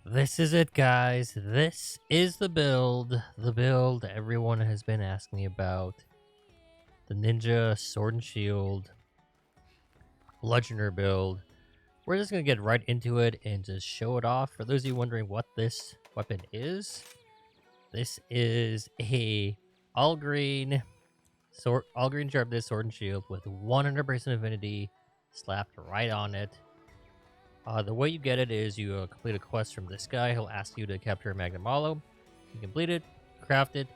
This is it, guys. This is the build. The build everyone has been asking me about. The Ninja Sword and Shield Bludgeoner build. We're just going to get right into it and just show it off. For those of you wondering what this weapon is, this is a all green sharpness sword and shield with 100% affinity slapped right on it. The way you get it is you complete a quest from this guy. He'll ask you to capture a Magnum Hollow. You complete it, craft it,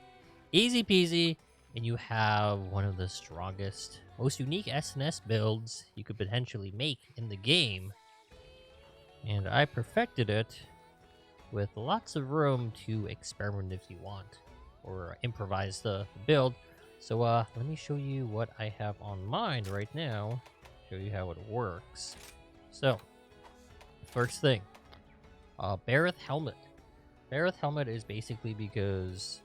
easy peasy, and you have one of the strongest, most unique SNS builds you could potentially make in the game. And I perfected it with lots of room to experiment if you want, or improvise the build. So let me show you what I have on mine right now, show you how it works. So, first thing, Bareth Helmet. Bareth Helmet is basically because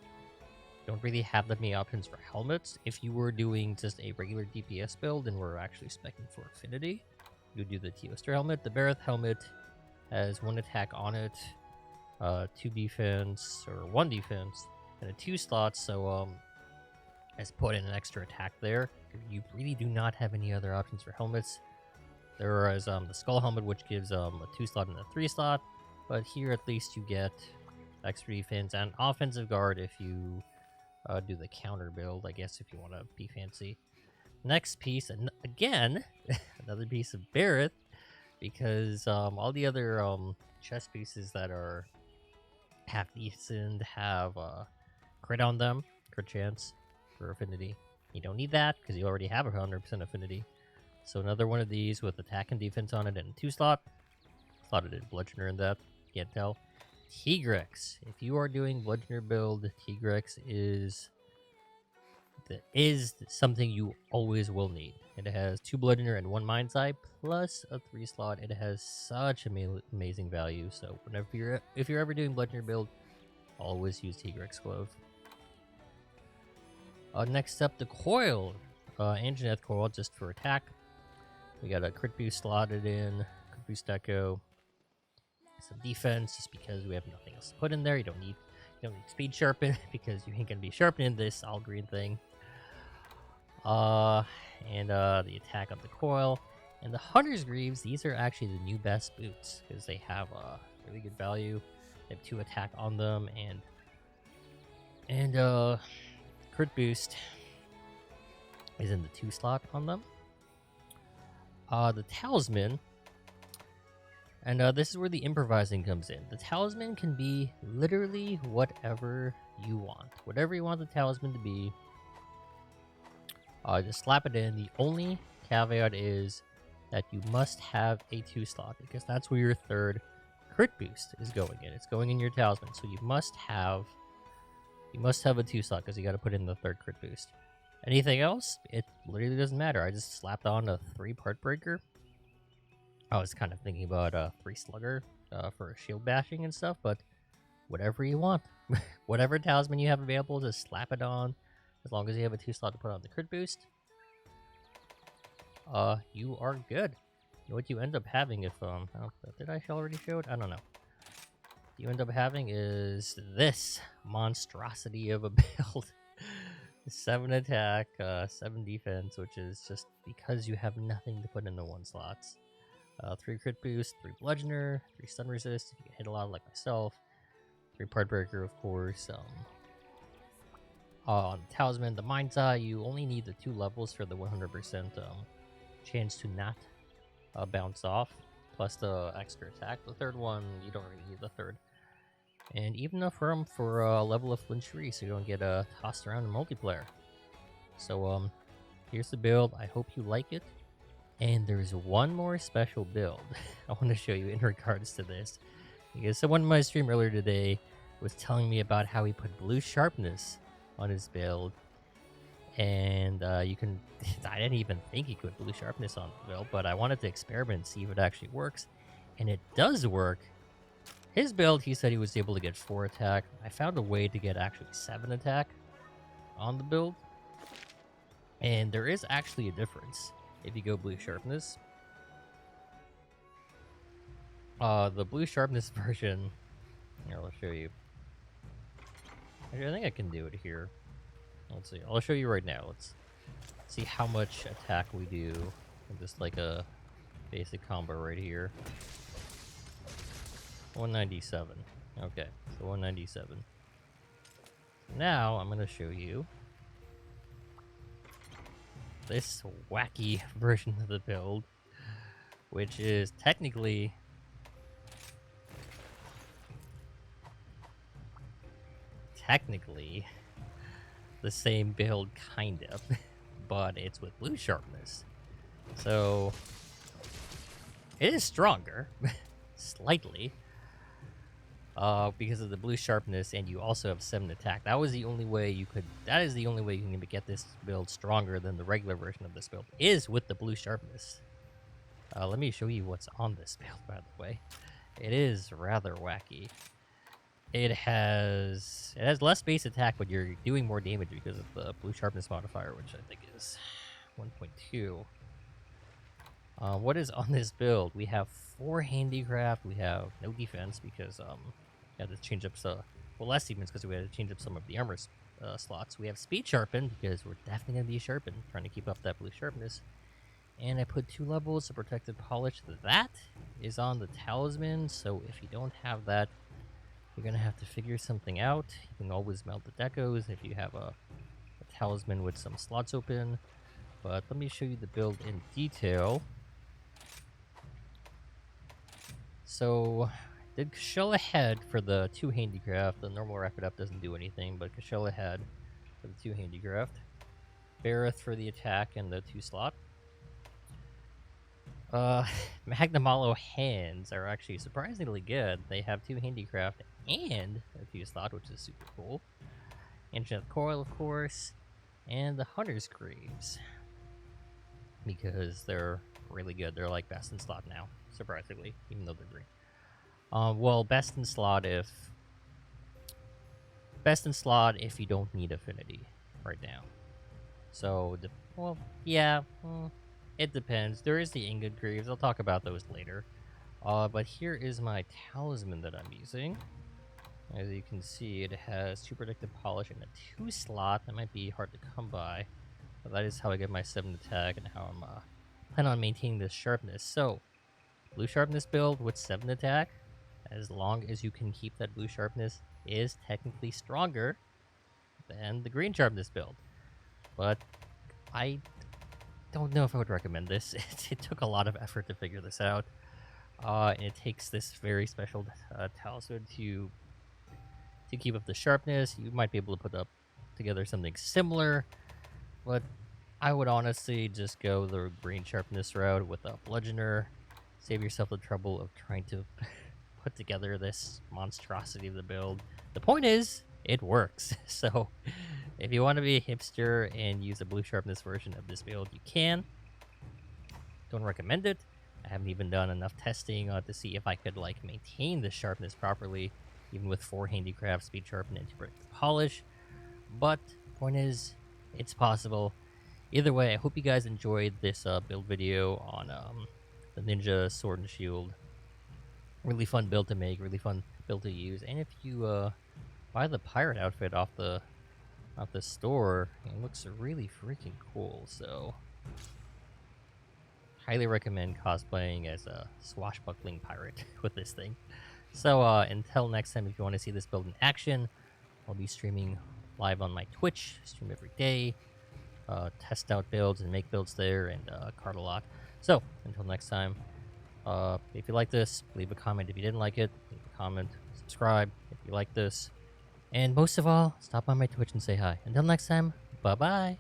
you don't really have that many options for helmets. If you were doing just a regular DPS build and we're actually specking for affinity, you would do the Teoster Helmet. The Bareth Helmet has one attack on it, 2 defense, or 1 defense, and a 2 slots, so let's put in an extra attack there. You really do not have any other options for helmets. There is the Skull Helmet, which gives a 2 slot and a 3 slot, but here at least you get extra defense and offensive guard if you do the counter build, I guess, if you want to be fancy. Next piece, and again, another piece of Bareth, because all the other chest pieces that are half decent have crit on them, crit chance for affinity. You don't need that because you already have 100% affinity. So another one of these with attack and defense on it and a 2 slot. Thought it did Bludgeoner in that. Can't tell. Tigrex. If you are doing Bludgeoner build, Tigrex is something you always will need. It has 2 Bludgeoner and 1 Mind's Eye plus a 3 slot. It has such amazing value. So if you're ever doing Bludgeoner build, always use Tigrex Glove. Next up, the Coil. Anjanath Coil just for attack. We got a crit boost slotted in, crit boost echo, some defense just because we have nothing else to put in there. You don't need speed sharpen because you ain't gonna be sharpening this all green thing. And the attack of the coil and the Hunter's Greaves. These are actually the new best boots because they have really good value. They have 2 attack on them and crit boost is in the 2 slot on them. The Talisman, and this is where the improvising comes in. The Talisman can be literally whatever you want. Whatever you want the Talisman to be, just slap it in. The only caveat is that you must have a 2 slot because that's where your third crit boost is going in. It's going in your Talisman, so you must have a 2 slot because you got to put in the third crit boost. Anything else, it literally doesn't matter. I just slapped on a 3-part breaker. I was kind of thinking about a 3 slugger for shield bashing and stuff, but whatever you want. Whatever talisman you have available, just slap it on. As long as you have a 2 slot to put on the crit boost, you are good. What you end up having if, did I already show it? I don't know. What you end up having is this monstrosity of a build. 7 attack, 7 defense, which is just because you have nothing to put in the 1 slots. 3 crit boost, 3 bludgeoner, 3 stun resist if you can hit a lot like myself. 3-part breaker, of course. On the Talisman, the Mind's Eye, you only need the 2 levels for the 100% chance to not bounce off, plus the extra attack. The third one, you don't really need the third. And even enough room for a level of flinchery so you don't get tossed around in multiplayer. So here's the build. I hope you like it. And there's one more special build I want to show you in regards to this. Because someone in my stream earlier today was telling me about how he put blue sharpness on his build. And you can... I didn't even think he could blue sharpness on the build, but I wanted to experiment and see if it actually works. And it does work. His build, he said he was able to get 4 attack. I found a way to get actually 7 attack on the build. And there is actually a difference if you go blue sharpness. The blue sharpness version Here, I'll show you. Actually, I think I can do it here. Let's see. I'll show you right now. Let's see how much attack we do. Just like a basic combo right here. 197. Okay, so 197. Now I'm gonna show you this wacky version of the build, which is technically the same build, kind of, but it's with blue sharpness. So it is stronger, slightly, because of the blue sharpness, and you also have 7 attack. That is the only way you can get this build stronger than the regular version of this build, is with the blue sharpness. Let me show you what's on this build, by the way. It is rather wacky. It has less base attack, but you're doing more damage because of the blue sharpness modifier, which I think is 1.2. What is on this build? We have 4 handicraft. We have no defense because we had to change up less defense because we had to change up some of the armor slots. We have speed sharpen because we're definitely gonna be sharpened, trying to keep up that blue sharpness. And I put 2 levels of protected polish. That is on the talisman, so if you don't have that, you're gonna have to figure something out. You can always melt the decos if you have a talisman with some slots open. But let me show you the build in detail. So, did Kashella Head for the 2 handicraft. The normal Rapid Up doesn't do anything, but Kashella Head for the 2 handicraft. Bareth for the attack and the 2 slot. Magnamalo hands are actually surprisingly good. They have 2 handicraft and a 2 slot, which is super cool. Ancient Coil, of course, and the Hunter's Greaves, because they're really good. They're like best in slot now, surprisingly, even though they're green. Well, best in slot if you don't need affinity right now. So, well, yeah. It depends. There is the Ingot Greaves. I'll talk about those later. But here is my talisman that I'm using. As you can see, it has 2 protected polish and a 2 slot. That might be hard to come by. But that is how I get my 7 attack and how I'm planning on maintaining this sharpness. So, blue sharpness build with 7 attack, as long as you can keep that blue sharpness, is technically stronger than the green sharpness build. But I don't know if I would recommend this. It took a lot of effort to figure this out. And it takes this very special talisman to keep up the sharpness. You might be able to put up together something similar, but I would honestly just go the green sharpness route with a bludgeoner. Save yourself the trouble of trying to put together this monstrosity of the build. The point is, it works. So if you want to be a hipster and use a blue sharpness version of this build, you can. Don't recommend it. I haven't even done enough testing to see if I could maintain the sharpness properly, even with 4 handicraft, speed sharpen, and 2 protected polish. But point is, it's possible. Either way, I hope you guys enjoyed this build video on the Ninja Sword and Shield. Really fun build to make, really fun build to use. And if you buy the pirate outfit off the store, it looks really freaking cool. So highly recommend cosplaying as a swashbuckling pirate with this thing. So until next time, if you want to see this build in action, I'll be streaming live on my Twitch, stream every day, test out builds and make builds there, and card a lot. So until next time, if you like this, leave a comment. If you didn't like it, leave a comment. Subscribe if you like this. And most of all, stop by my Twitch and say hi. Until next time, bye-bye.